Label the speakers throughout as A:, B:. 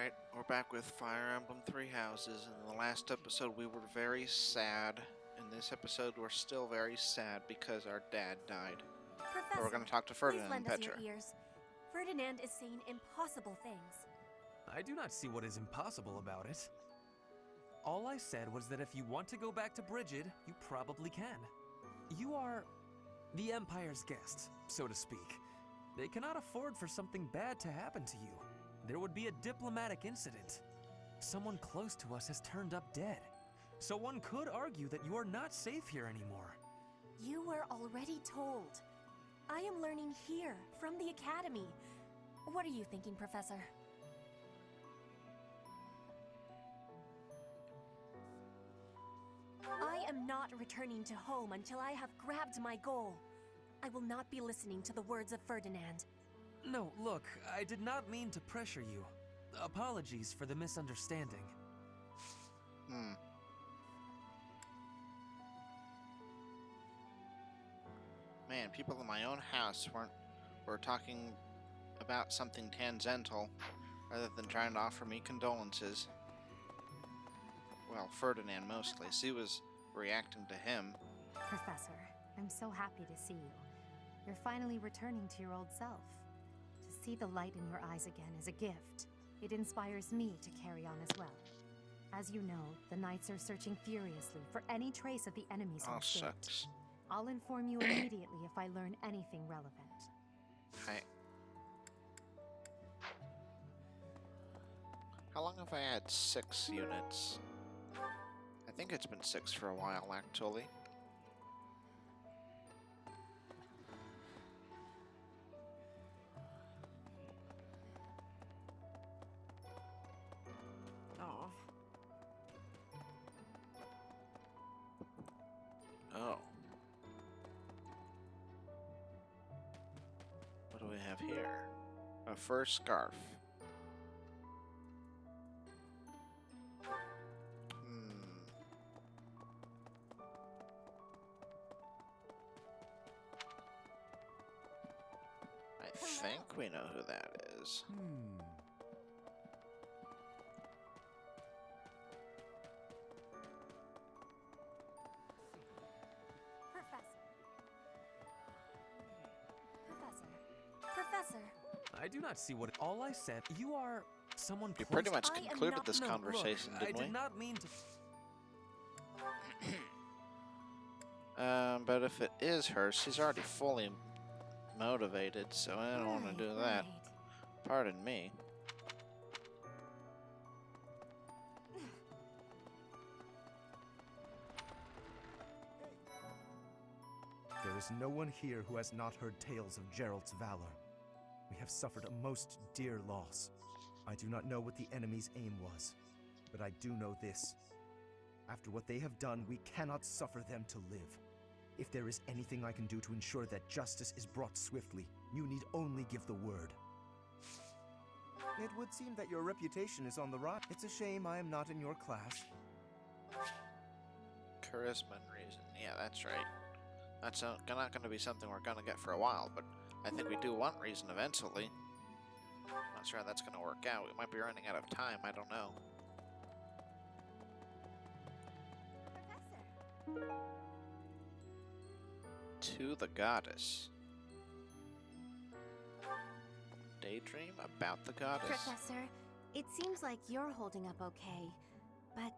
A: Alright, we're back with Fire Emblem Three Houses. In the last episode we were very sad. In this episode we're still very sad because our dad died.
B: Professor,
A: But we're going to talk to
B: please
A: Ferdinand
B: lend
A: and
B: us your
A: Petra.
B: ears. Ferdinand is saying impossible things.
C: I do not see what is impossible about it. All I said was that if you want to go back to Brigid, you probably can. You are the Empire's guest, so to speak. They cannot afford for something bad to happen to you. There would be a diplomatic incident. Someone close to us has turned up dead. So one could argue that you are not safe here anymore.
B: You were already told. I am learning here, from the Academy. What are you thinking, Professor? I am not returning to home until I have grabbed my goal. I will not be listening to the words of Ferdinand.
C: No, look, I did not mean to pressure you. Apologies for the misunderstanding.
A: Man, people in my own house were talking about something tangential rather than trying to offer me condolences. Well, Ferdinand mostly. She was reacting to him.
D: Professor, I'm so happy to see you. You're finally returning to your old self. To see the light in your eyes again is a gift. It inspires me to carry on as well. As you know, the Knights are searching furiously for any trace of the enemies who
A: Oh,
D: escaped.
A: sucks.
D: I'll inform you immediately if I learn anything relevant.
A: How long have I had 6 units? I think it's been 6 for a while, actually.
D: Oh.
A: Oh. What do we have here? A fur scarf. I think we know who that is.
B: Professor.
C: I do not see what all I said. You are someone
A: We
C: close.
A: pretty much
B: I am
A: concluded
B: not-
A: this
C: No,
A: conversation,
C: look, I
A: didn't
C: did
A: we?
C: not mean to.
A: But if it is her, she's already fully motivated, so I don't want to do that.
D: Right.
A: Pardon me.
E: There is no one here who has not heard tales of Geralt's valor. We have suffered a most dear loss. I do not know what the enemy's aim was, but I do know this. After what they have done, we cannot suffer them to live. If there is anything I can do to ensure that justice is brought swiftly, you need only give the word. It would seem that your reputation is on the rise. It's a shame I am not in your class.
A: Charisma and reason. Yeah, that's right. That's not going to be something we're going to get for a while, but I think we do want reason eventually. Not sure how that's going to work out. We might be running out of time. I don't know.
D: Professor.
A: To the goddess. Daydream about the goddess?
F: Professor, it seems like you're holding up okay, but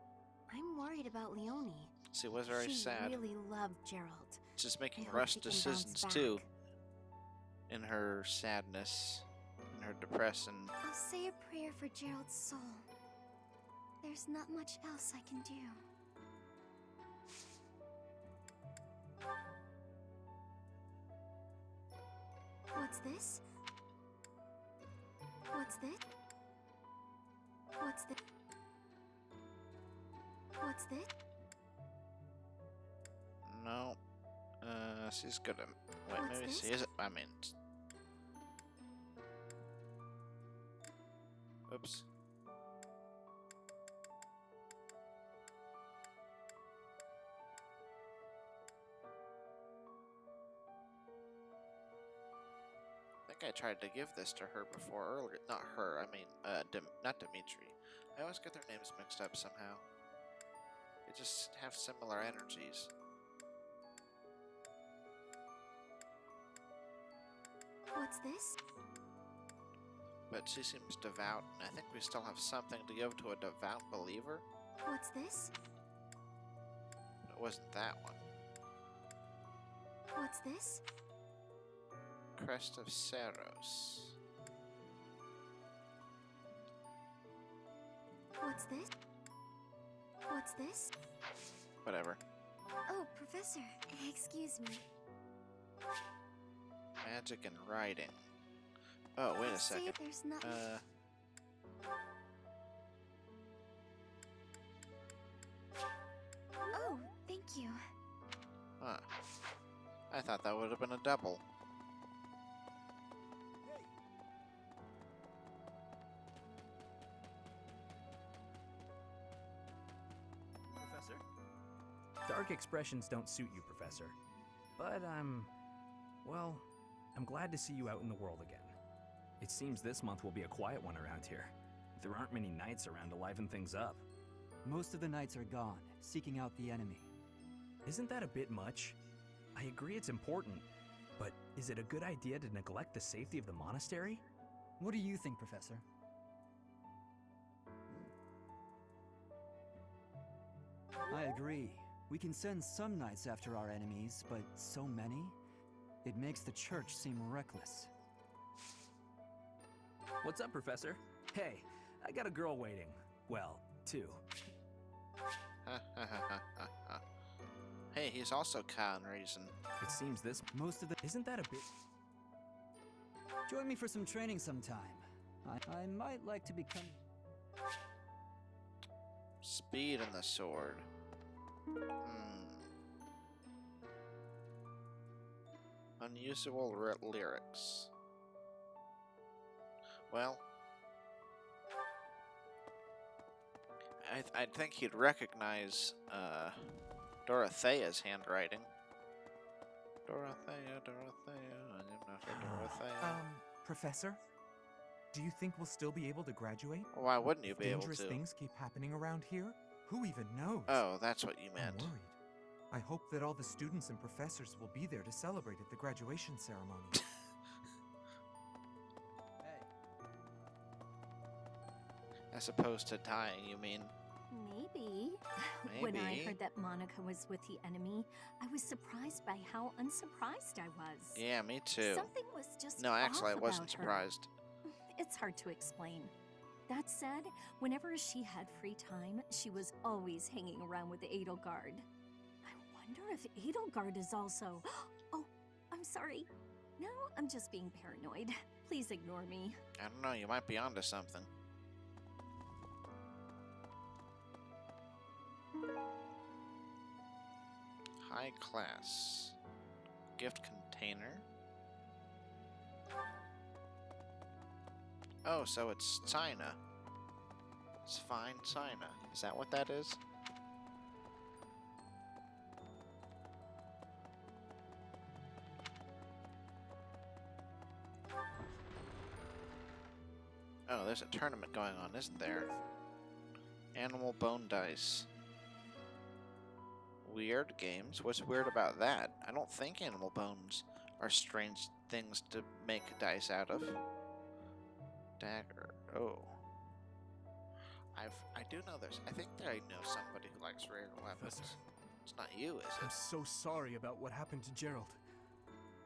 F: I'm worried about Leonie.
A: She was very
F: she
A: sad.
F: really loved Geralt.
A: She's
F: I
A: making
F: hope
A: rush
F: she can
A: decisions
F: bounce
A: too.
F: back.
A: In her sadness. In her depression.
F: I'll say a prayer for Geralt's soul. There's not much else I can do. What's this? What's this? What's this? What's this?
A: No. She's good at... Wait,
F: What's
A: maybe
F: this?
A: she is... I mean... Oops. think I tried to give this to her before earlier. Not her, I mean, not Dimitri. I always get their names mixed up somehow. They just have similar energies.
F: What's this?
A: But she seems devout, and I think we still have something to give to a devout believer.
F: What's this?
A: It wasn't that one.
F: What's this?
A: Crest of Saros.
F: What's this? What's this?
A: Whatever.
F: Oh, Professor, excuse me.
A: Magic and writing. Oh, wait a
F: See,
A: second.
F: there's nothing. Oh, thank you.
A: Huh. I thought that would have been a double.
G: Professor? Dark expressions don't suit you, Professor. But well, I'm glad to see you out in the world again. It seems this month will be a quiet one around here. There aren't many knights around to liven things up.
H: Most of the knights are gone, seeking out the enemy.
G: Isn't that a bit much? I agree it's important, but is it a good idea to neglect the safety of the monastery?
H: What do you think, Professor? I agree. We can send some knights after our enemies, but so many? It makes the church seem reckless.
G: What's up, Professor? Hey, I got a girl waiting. Well, two.
A: Hey, he's also Khan Reason.
G: It seems this...
H: Most of the...
G: Isn't that a bit...
H: Join me for some training sometime. I might like to become...
A: Speed and the sword. Unusable lyrics. Well, I think he'd recognize Dorothea's handwriting. Dorothea, I am not a Dorothea.
I: Professor? Do you think we'll still be able to graduate?
A: Why wouldn't you be able
I: Dangerous
A: to?
I: things keep happening around here? Who even knows?
A: Oh, that's what you
I: I'm
A: meant.
I: worried. I hope that all the students and professors will be there to celebrate at the graduation ceremony.
A: As opposed to dying, you mean?
B: Maybe. When I heard that Monica was with the enemy, I was surprised by how unsurprised I was.
A: Yeah, me too.
B: Something was just
A: No, actually, I
B: off
A: wasn't
B: about her.
A: surprised.
B: It's hard to explain. That said, whenever she had free time, she was always hanging around with Edelgard. I wonder if Edelgard is also... Oh, I'm sorry. No, I'm just being paranoid. Please ignore me.
A: I don't know, you might be onto something. High class. Gift container. Oh, so it's China. It's fine China. Is that what that is? Oh, there's a tournament going on, isn't there? Animal bone dice. Weird games? What's weird about that? I don't think animal bones are strange things to make dice out of. Dagger. Oh. I do know there's... I think that I know somebody who likes rare weapons.
E: Professor.
A: It's not you, is
E: I'm
A: it?
E: so sorry about what happened to Gerald.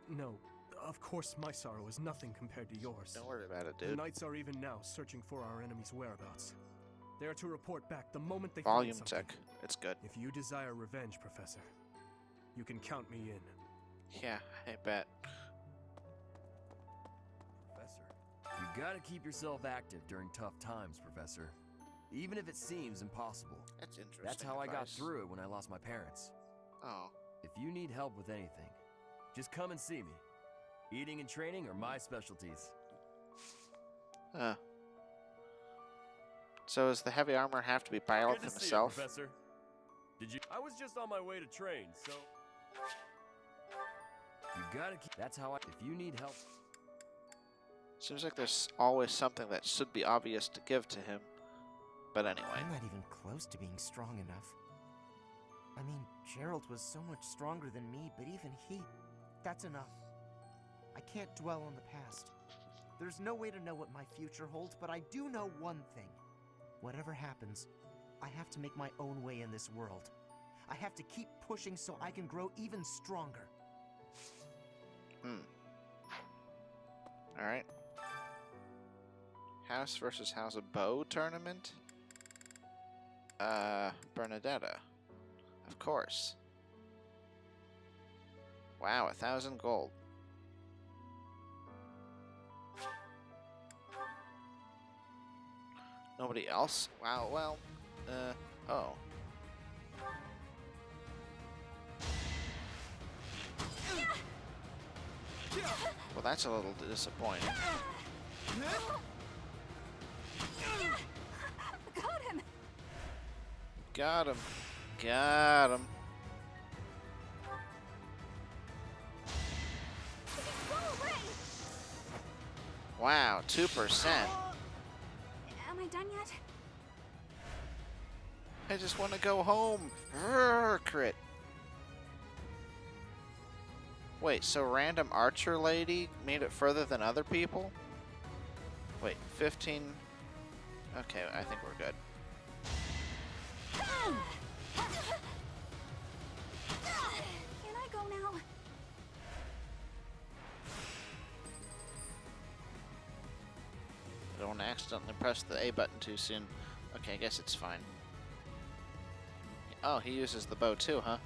E: No, of course my sorrow is nothing compared to yours.
A: Don't worry about it,
E: The
A: dude.
E: knights are even now searching for our enemy's whereabouts. They are to report back the moment they
A: Volume
E: find something.
A: check. It's good.
E: If you desire revenge, Professor, you can count me in.
A: Yeah, I bet.
J: Professor, you gotta keep yourself active during tough times, Professor. Even if it seems impossible.
A: That's interesting.
J: That's how I got
A: advice.
J: through it when I lost my parents.
A: Oh.
J: If you need help with anything, just come and see me. Eating and training are my specialties.
A: Huh. So does the heavy armor have to be pilot
J: Good to
A: himself?
J: see you, Professor. Did you? I was just on my way to train, so... You gotta keep... That's how I... If you need help...
A: Seems like there's always something that should be obvious to give to him. But anyway.
E: I'm not even close to being strong enough. I mean, Gerald was so much stronger than me, but even he... That's enough. I can't dwell on the past. There's no way to know what my future holds, but I do know one thing. Whatever happens, I have to make my own way in this world. I have to keep pushing so I can grow even stronger.
A: Alright. House versus House of Bow tournament? Bernadetta. Of course. Wow, 1,000 gold. Nobody else? Wow, well, oh. Well, that's a little disappointing.
B: Got him!
A: Got him. Got him.
B: Go away!
A: Wow, 2%.
B: Am I done yet?
A: I just want to go home. Rrr, crit. Wait, so random archer lady made it further than other people? Wait, 15. Okay, I think we're good.
B: Can I go now?
A: Don't accidentally press the A button too soon. Okay, I guess it's fine. Oh, he uses the bow too, huh?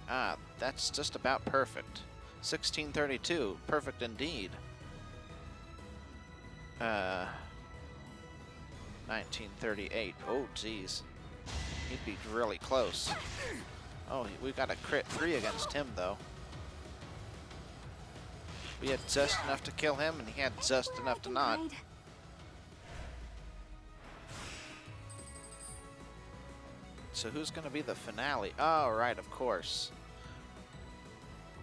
A: Ah, that's just about perfect. 1632, perfect indeed. 1938. Oh, geez. He'd be really close. Oh, we got a crit 3 against him, though. We had just enough to kill him, and he had just enough to not. So who's going to be the finale? Oh, right, of course.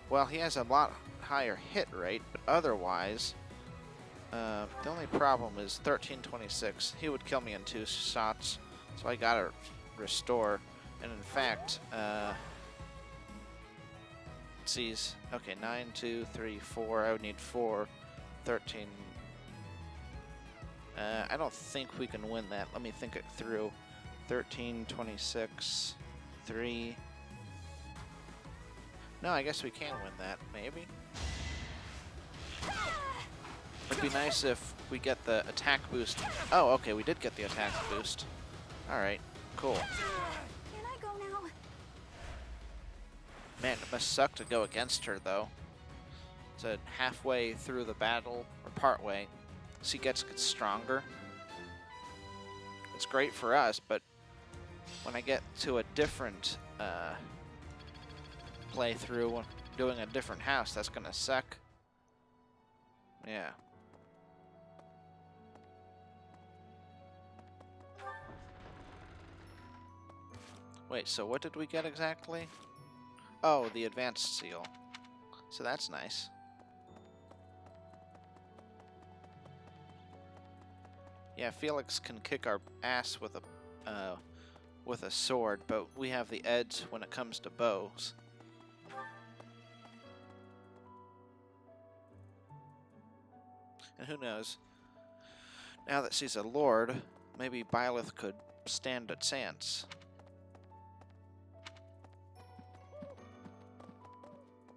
A: Well, he has a lot higher hit rate, but otherwise, the only problem is 1326. He would kill me in 2 shots, so I gotta restore. And in fact, geez, okay, 9, 2, 3, 4. I would need 4, 13. I don't think we can win that. Let me think it through. 13, 26, 3. No, I guess we can win that, maybe. It'd be nice if we get the attack boost. Oh, okay, we did get the attack boost. Alright, cool.
B: Can I go now?
A: Man, it must suck to go against her, though. So halfway through the battle, or partway, she gets stronger. It's great for us, but when I get to a different playthrough, doing a different house, that's gonna suck. Yeah. Wait, so what did we get exactly? Oh, the advanced seal. So that's nice. Yeah, Felix can kick our ass with a sword, but we have the edge when it comes to bows. And who knows? Now that she's a lord, maybe Byleth could stand a chance.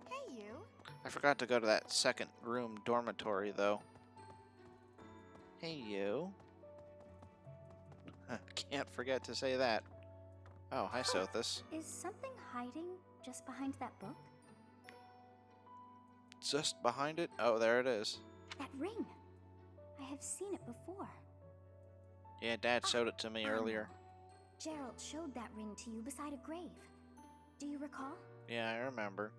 F: Hey, you.
A: I forgot to go to that second room dormitory, though. Hey, you. Can't forget to say that. Oh, hi, Sothis.
F: Is something hiding just behind that book?
A: Just behind it? Oh, there it is.
F: That ring. I have seen it before.
A: Yeah, Dad showed it to me earlier.
F: Gerald showed that ring to you beside a grave. Do you recall?
A: Yeah, I remember.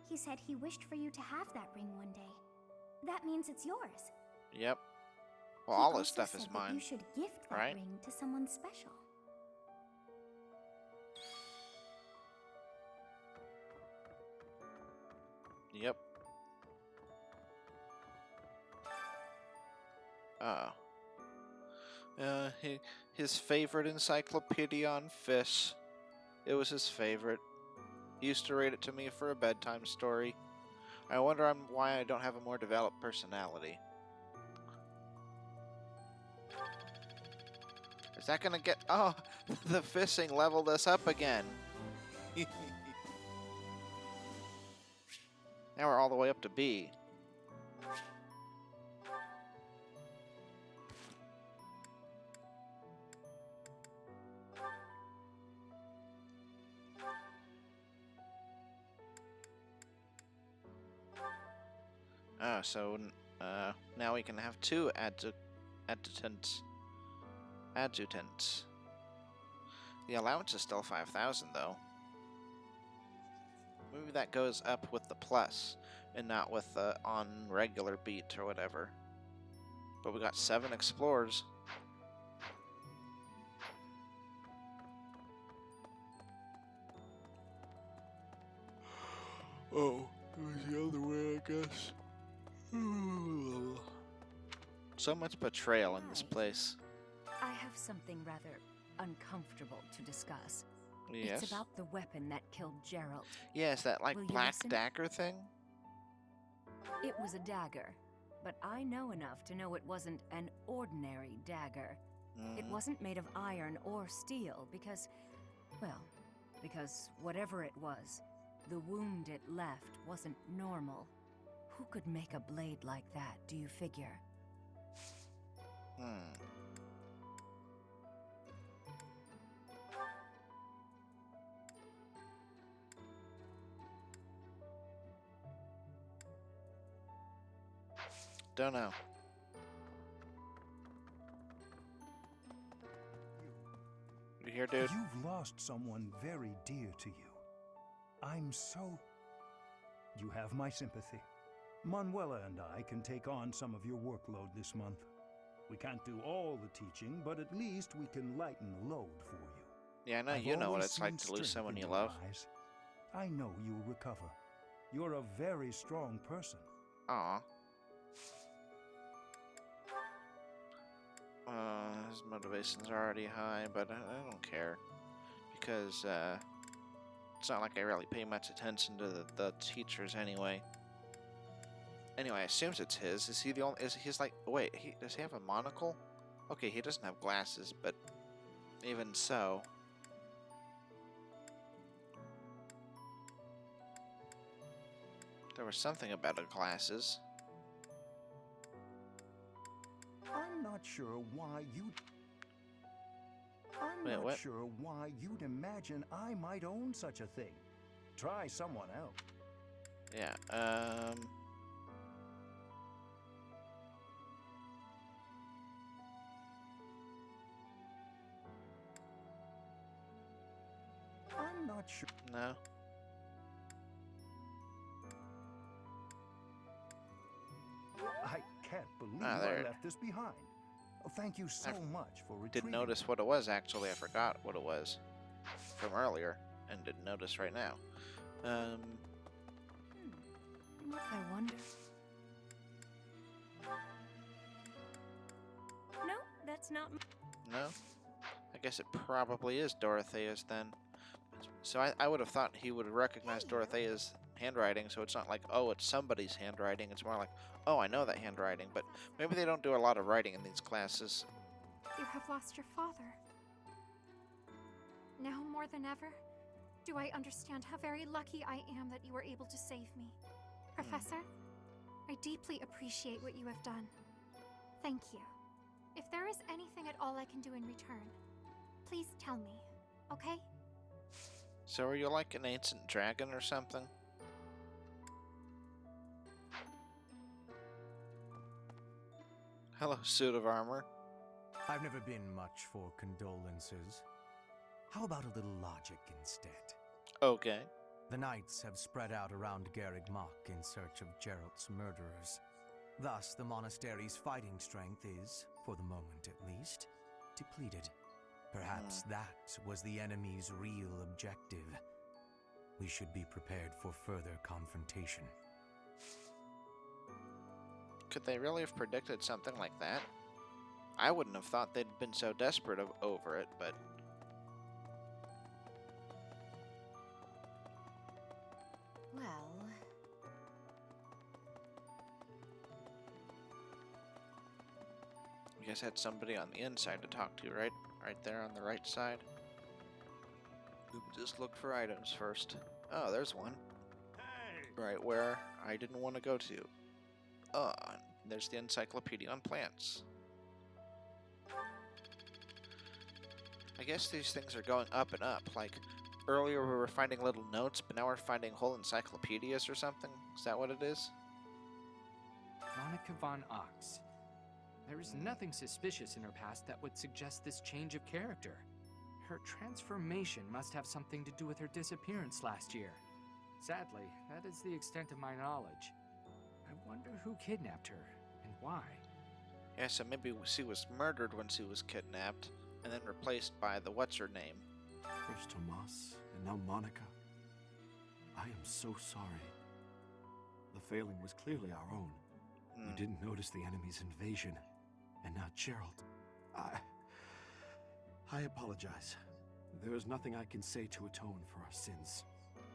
F: He said he wished for you to have that ring one day. That means it's yours.
A: Yep. Well,
F: He
A: all this
F: also
A: stuff
F: said
A: is
F: that
A: mine.
F: You should gift that
A: right?
F: ring to someone special.
A: Yep. Oh. His favorite encyclopedia on fish. It was his favorite. He used to read it to me for a bedtime story. I wonder why I don't have a more developed personality. Is that gonna get... Oh, the fishing leveled us up again. Now we're all the way up to B. So now we can have two adjutants. The allowance is still 5,000 though. Maybe that goes up with the plus and not with the on regular beat or whatever. But we got 7 explorers. Oh, it was the other way, I guess. So much betrayal in this place.
K: I have something rather uncomfortable to discuss.
A: Yes?
K: It's about the weapon that killed Gerald.
A: Yes, that like
K: Will you
A: black
K: listen?
A: dagger thing?
K: It was a dagger, but I know enough to know it wasn't an ordinary dagger. It wasn't made of iron or steel because, well, because whatever it was, the wound it left wasn't normal. Who could make a blade like that, do you figure?
A: Don't know. You here, dude?
L: You've lost someone very dear to you. I'm so... You have my sympathy. Manuela and I can take on some of your workload this month. We can't do all the teaching, but at least we can lighten the load for you.
A: Yeah, I know.
L: I've
A: you know what
L: always
A: it's like
L: seen
A: to lose
L: strength
A: someone
L: in
A: you
L: your
A: love.
L: eyes. I know you'll recover. You're a very strong person.
A: Aw. His motivations are already high, but I don't care. Because, it's not like I really pay much attention to the teachers anyway. Anyway, I assumes it's his. Is he the only... Is he's like... Wait, does he have a monocle? Okay, he doesn't have glasses, but even so... There was something about the glasses.
L: I'm not sure why you'd... I'm
A: Wait,
L: not
A: what?
L: sure why you'd imagine I might own such a thing. Try someone else.
A: Yeah,
L: I'm not sure.
A: no.
L: I can't believe
A: Ah,
L: I
A: there.
L: left this behind. Oh, thank you so much for retrieving.
A: Didn't notice what it was, actually. I forgot what it was from earlier, and didn't notice right now.
K: I wonder. No, that's not.
A: No? I guess it probably is Dorothea's then. So I would have thought he would recognize Dorothea's handwriting, so it's not like, oh, it's somebody's handwriting. It's more like, oh, I know that handwriting, but maybe they don't do a lot of writing in these classes.
M: You have lost your father. Now more than ever, do I understand how very lucky I am that you were able to save me. Professor, I deeply appreciate what you have done. Thank you. If there is anything at all I can do in return, please tell me, okay?
A: So are you like an ancient dragon or something? Hello, suit of armor.
N: I've never been much for condolences. How about a little logic instead?
A: Okay.
N: The knights have spread out around Garreg Mach in search of Geralt's murderers. Thus, the monastery's fighting strength is, for the moment at least, depleted. Perhaps that was the enemy's real objective. We should be prepared for further confrontation.
A: Could they really have predicted something like that? I wouldn't have thought they'd been so desperate over it, but...
K: Well,
A: You guys had somebody on the inside to talk to, right? Right there on the right side. Just look for items first. Oh, there's one. Right where I didn't want to go to. Oh, there's the encyclopedia on plants. I guess these things are going up and up. Like, earlier we were finding little notes, but now we're finding whole encyclopedias or something? Is that what it is?
O: Monica von Ox. There is nothing suspicious in her past that would suggest this change of character. Her transformation must have something to do with her disappearance last year. Sadly, that is the extent of my knowledge. I wonder who kidnapped her, and why.
A: Yeah, so maybe she was murdered when she was kidnapped, and then replaced by the what's-her-name.
P: First Tomas, and now Monica. I am so sorry. The failing was clearly our own. We didn't notice the enemy's invasion. And now Gerald. I apologize. There is nothing I can say to atone for our sins.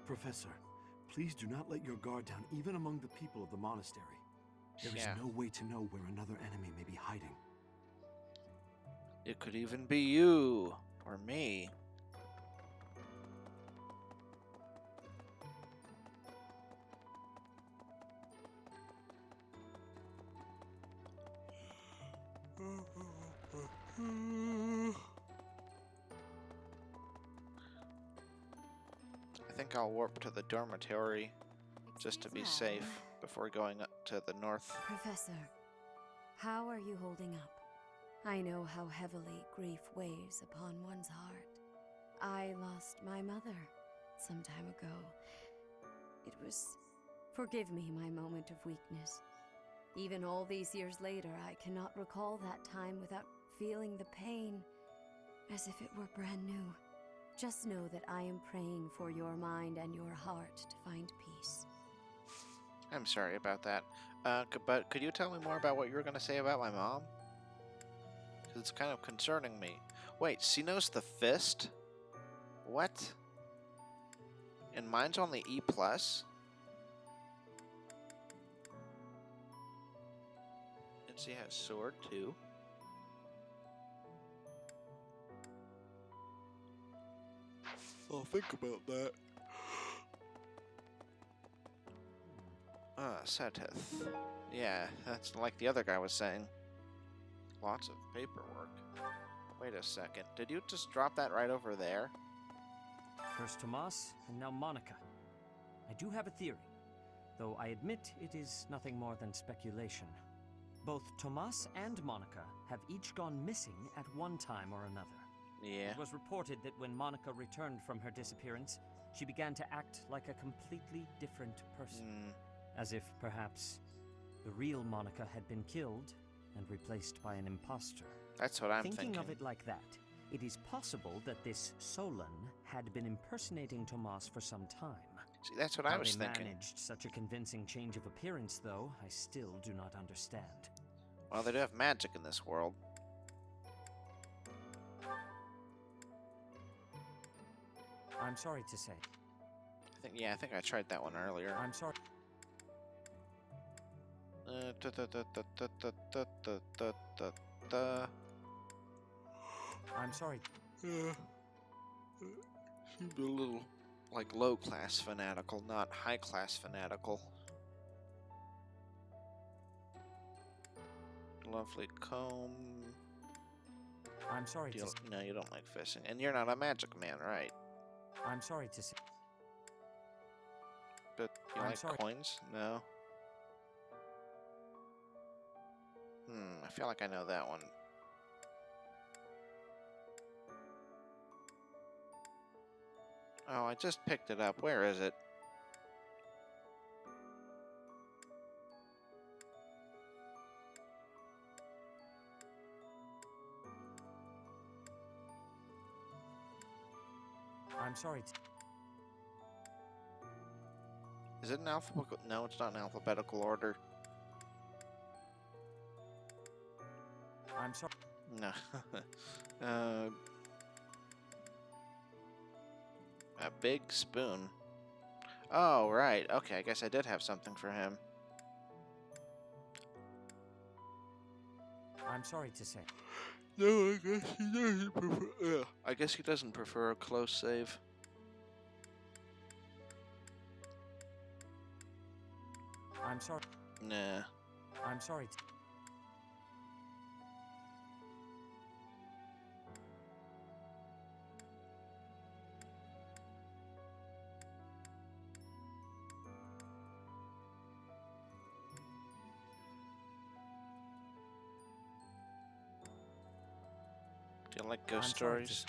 P: Professor, please do not let your guard down even among the people of the monastery. There is no way to know where another enemy may be hiding.
A: It could even be you, or me. I think I'll warp to the dormitory just to be safe before going up to the north.
K: Professor, how are you holding up? I know how heavily grief weighs upon one's heart. I lost my mother some time ago. It was... Forgive me my moment of weakness. Even all these years later, I cannot recall that time without feeling the pain as if it were brand new. Just know that I am praying for your mind and your heart to find peace.
A: I'm sorry about that. But could you tell me more about what you were going to say about my mom? 'Cause it's kind of concerning me. Wait, she knows the fist? What? And mine's only E+? And she has sword, too. I'll think about that. Seteth. Yeah, that's like the other guy was saying. Lots of paperwork. Wait a second. Did you just drop that right over there?
Q: First Tomas, and now Monica. I do have a theory, though I admit it is nothing more than speculation. Both Tomas and Monica have each gone missing at one time or another.
A: Yeah.
Q: It was reported that when Monica returned from her disappearance, she began to act like a completely different person. As if, perhaps, the real Monica had been killed and replaced by an imposter.
A: That's what I'm thinking.
Q: Thinking of it like that, it is possible that this Solon had been impersonating Tomas for some time.
A: See, that's what I was thinking.
Q: How they managed such a convincing change of appearance, though, I still do not understand.
A: Well, they do have magic in this world.
Q: I'm sorry to say.
A: I think I tried that one earlier.
Q: I'm sorry. I'm sorry.
A: Seemed a little like low-class fanatical, not high-class fanatical. Lovely comb.
Q: I'm sorry to say.
A: No, you don't like fishing. And you're not a magic man, right?
Q: I'm sorry to say.
A: But you
Q: I'm
A: like
Q: sorry.
A: coins? No? I feel like I know that one. Oh, I just picked it up. Where is it?
Q: I'm sorry to...
A: Is it in alphabetical? No, it's not in alphabetical order.
Q: I'm sorry.
A: No. uh, a big spoon. Oh, right. Okay, I guess I did have something for him.
Q: I'm sorry to say.
A: No, I guess he doesn't prefer. I guess he doesn't prefer a close save.
Q: I'm sorry.
A: Nah.
Q: I'm sorry.
A: Do you like ghost stories?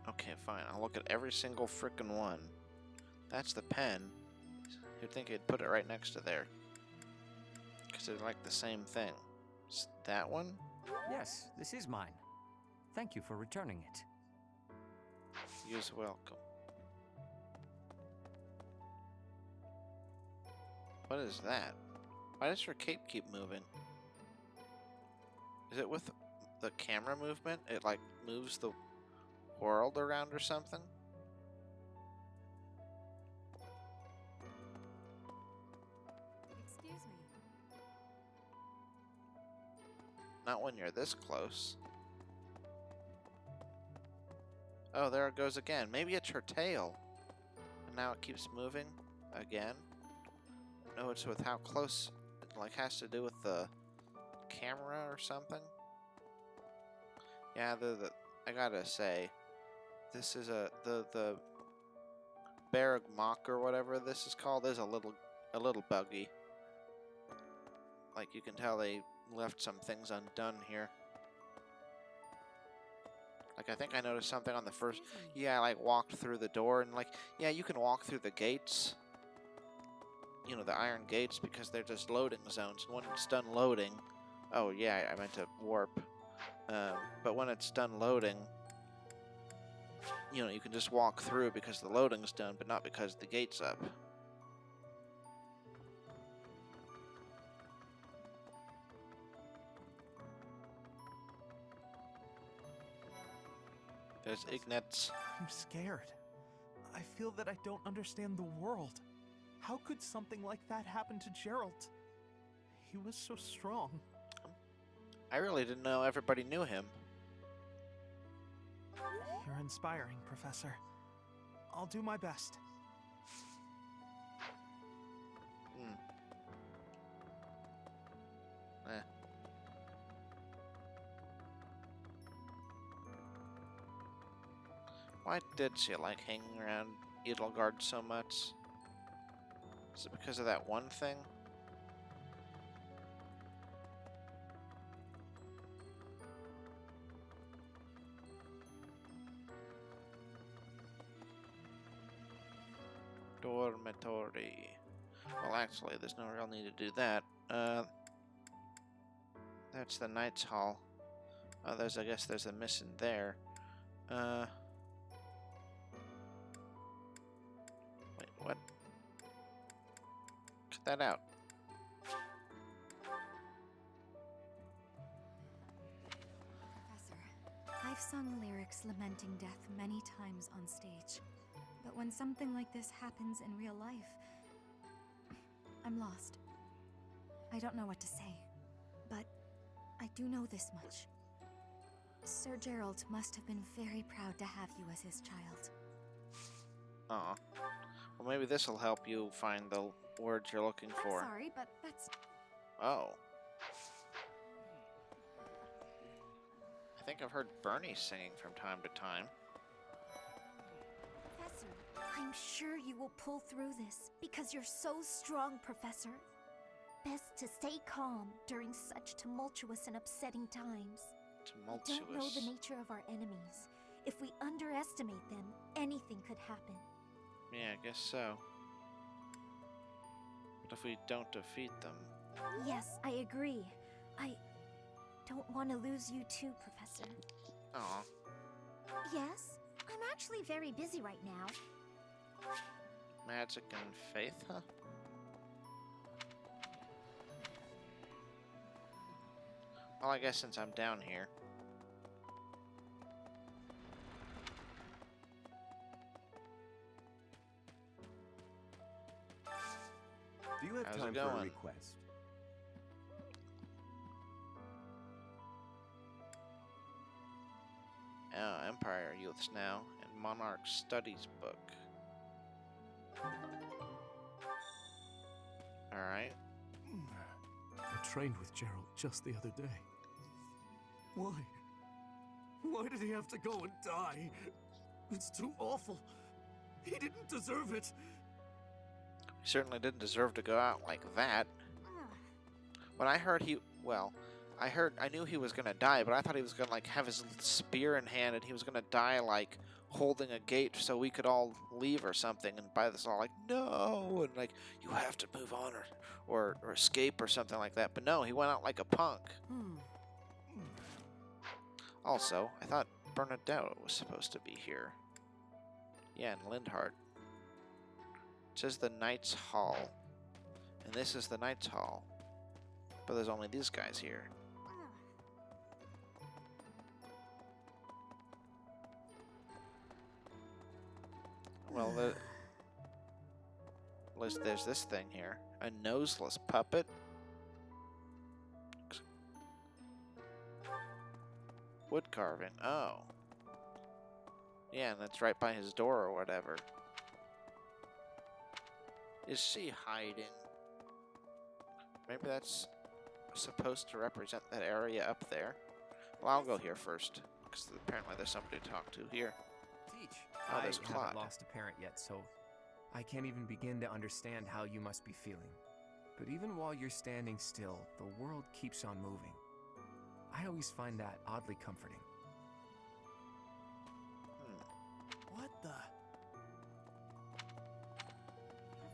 A: Okay, fine. I'll look at every single frickin' one. That's the pen. You'd think he'd put it right next to there. Because they're like the same thing. That one?
Q: Yes, this is mine. Thank you for returning it.
A: You're welcome. What is that? Why does her cape keep moving? Is it with the camera movement? It like moves the world around or something?
D: Excuse me.
A: Not when you're this close. Oh, there it goes again. Maybe it's her tail. And now it keeps moving again. No, it's with how close it like has to do with the camera or something. Yeah, I gotta say, this is the Barrack Mock or whatever this is called is a little buggy. Like you can tell they left some things undone here. Like I think I noticed something on the first. Yeah, I like walked through the door and like yeah, you can walk through the gates. You know, the iron gates because they're just loading zones. And when it's done loading, oh yeah, I meant to warp. But when it's done loading, you know, you can just walk through because the loading's done, but not because the gate's up. There's Ignatz.
I: I'm scared. I feel that I don't understand the world. How could something like that happen to Gerald? He was so strong.
A: I really didn't know everybody knew him.
I: You're inspiring, Professor. I'll do my best.
A: Eh. Why did she like hanging around Edelgard so much? Is it because of that one thing? Dormitory. Well, actually, there's no real need to do that. That's the Knight's Hall. Oh, I guess there's a mission there. Wait, what? Cut that out.
D: Professor, I've sung lyrics lamenting death many times on stage. But when something like this happens in real life, I'm lost. I don't know what to say, but I do know this much. Sir Gerald must have been very proud to have you as his child.
A: Aw. Well, maybe this will help you find the words you're looking for.
D: I'm sorry, but that's...
A: Oh. I think I've heard Bernie singing from time to time.
F: Professor, I'm sure you will pull through this because you're so strong, Professor. Best to stay calm during such tumultuous and upsetting times.
A: Tumultuous.
F: We don't know the nature of our enemies. If we underestimate them, anything could happen.
A: Yeah, I guess so. But if we don't defeat them...
F: Yes, I agree. I don't want to lose you too, Professor.
A: Aw.
F: Yes, I'm actually very busy right now.
A: Magic and faith, huh? Well, I guess since I'm down here.
R: Do you have
A: How's
R: time
A: it
R: for a
A: going?
R: request?
A: Oh, Empire Youths now, and Monarch Studies book. Alright.
P: I trained with Gerald just the other day. Why? Why did he have to go and die? It's too awful. He didn't deserve it.
A: He certainly didn't deserve to go out like that. When I heard I knew he was gonna die, but I thought he was gonna like have his spear in hand and he was gonna die like holding a gate so we could all leave or something. And by this all like no, and like you have to move on or escape or something like that. But no, he went out like a punk. Also, I thought Bernadette was supposed to be here. Yeah, and Lindhart. It says the Knights Hall, and this is the Knights Hall, but there's only these guys here. Well, there's this thing here. A noseless puppet? Wood carving. Oh. Yeah, and that's right by his door or whatever. Is she hiding? Maybe that's supposed to represent that area up there. Well, I'll go here first, because apparently there's somebody to talk to here.
S: Teach.
A: Oh, there's
S: I
A: Claude.
S: haven't lost a parent yet, so I can't even begin to understand how you must be feeling. But even while you're standing still, the world keeps on moving. I always find that oddly comforting.
P: What the?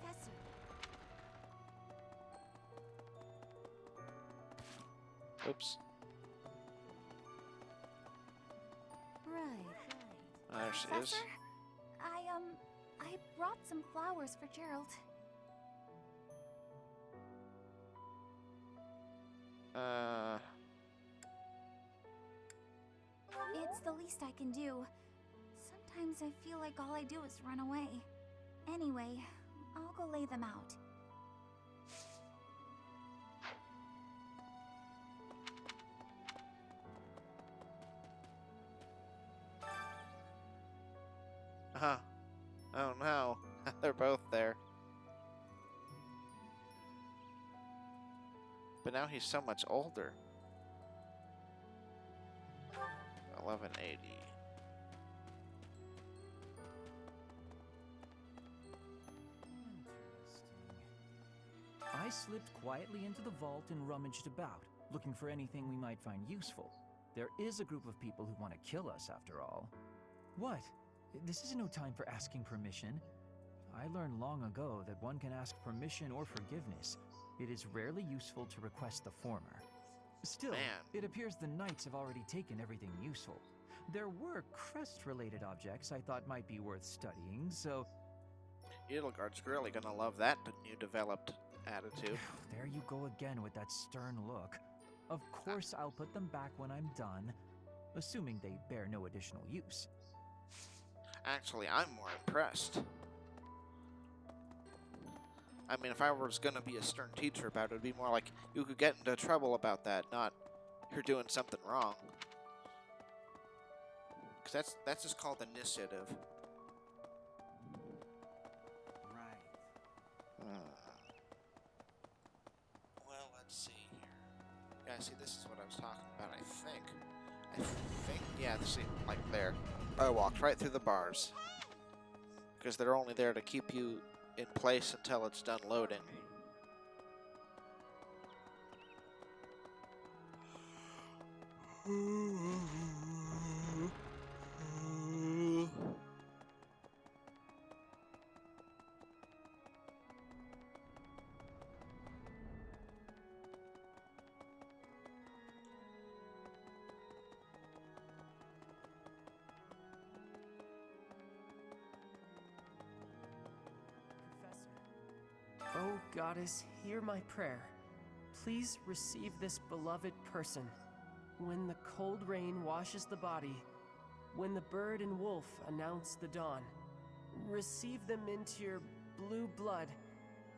F: Professor.
A: Oops.
F: Right.
A: Oh, there she is.
F: Professor, I brought some flowers for Gerald. It's the least I can do. Sometimes I feel like all I do is run away. Anyway, I'll go lay them out.
A: Huh. Oh no. They're both there. But now he's so much older. 1180.
G: I slipped quietly into the vault and rummaged about, looking for anything we might find useful. There is a group of people who want to kill us, after all. What? This is no time for asking permission. I learned long ago that one can ask permission or forgiveness. It is rarely useful to request the former. Still, it appears the knights have already taken everything useful. There were crest-related objects I thought might be worth studying, so...
A: Edelgard's really gonna love that new developed attitude.
G: There you go again with that stern look. Of course I'll put them back when I'm done, assuming they bear no additional use.
A: Actually, I'm more impressed. I mean, if I was gonna be a stern teacher about it, it'd be more like, you could get into trouble about that, not you're doing something wrong. Because that's just called initiative.
N: Right.
A: Well, let's see here. Yeah, see, this is what I was talking about, I think, yeah, see, like there. I walked right through the bars. Because they're only there to keep you in place until it's done loading.
T: Oh, Goddess, hear my prayer. Please receive this beloved person. When the cold rain washes the body, when the bird and wolf announce the dawn, receive them into your blue blood,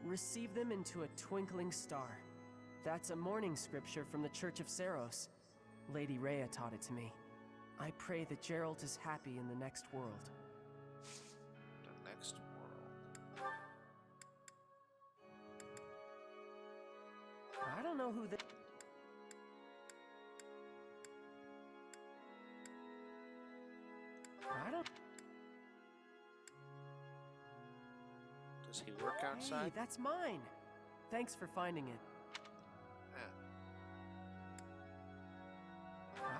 T: receive them into a twinkling star. That's a morning scripture from the Church of Saros. Lady Rhea taught it to me. I pray that Geralt is happy in the next world.
A: The next world.
T: I don't know who the... I don't...
A: Does he work outside?
T: Hey, that's mine! Thanks for finding it.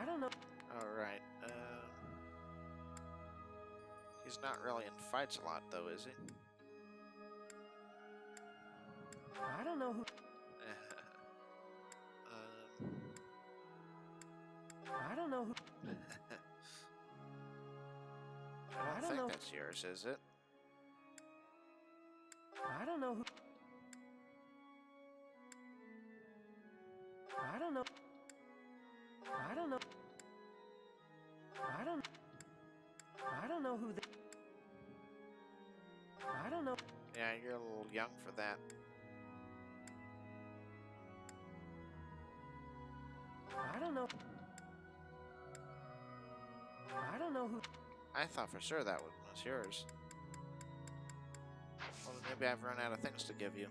T: I don't know...
A: Alright, he's not really in fights a lot, though, is he?
T: I don't know who... I don't know who...
A: I don't think that's yours, is it?
T: I don't know who... I don't know... I don't know... I don't know who the... I don't know...
A: Yeah, you're a little young for that.
T: I don't know... I don't know who...
A: I thought for sure that one was yours. Well, maybe I've run out of things to give you.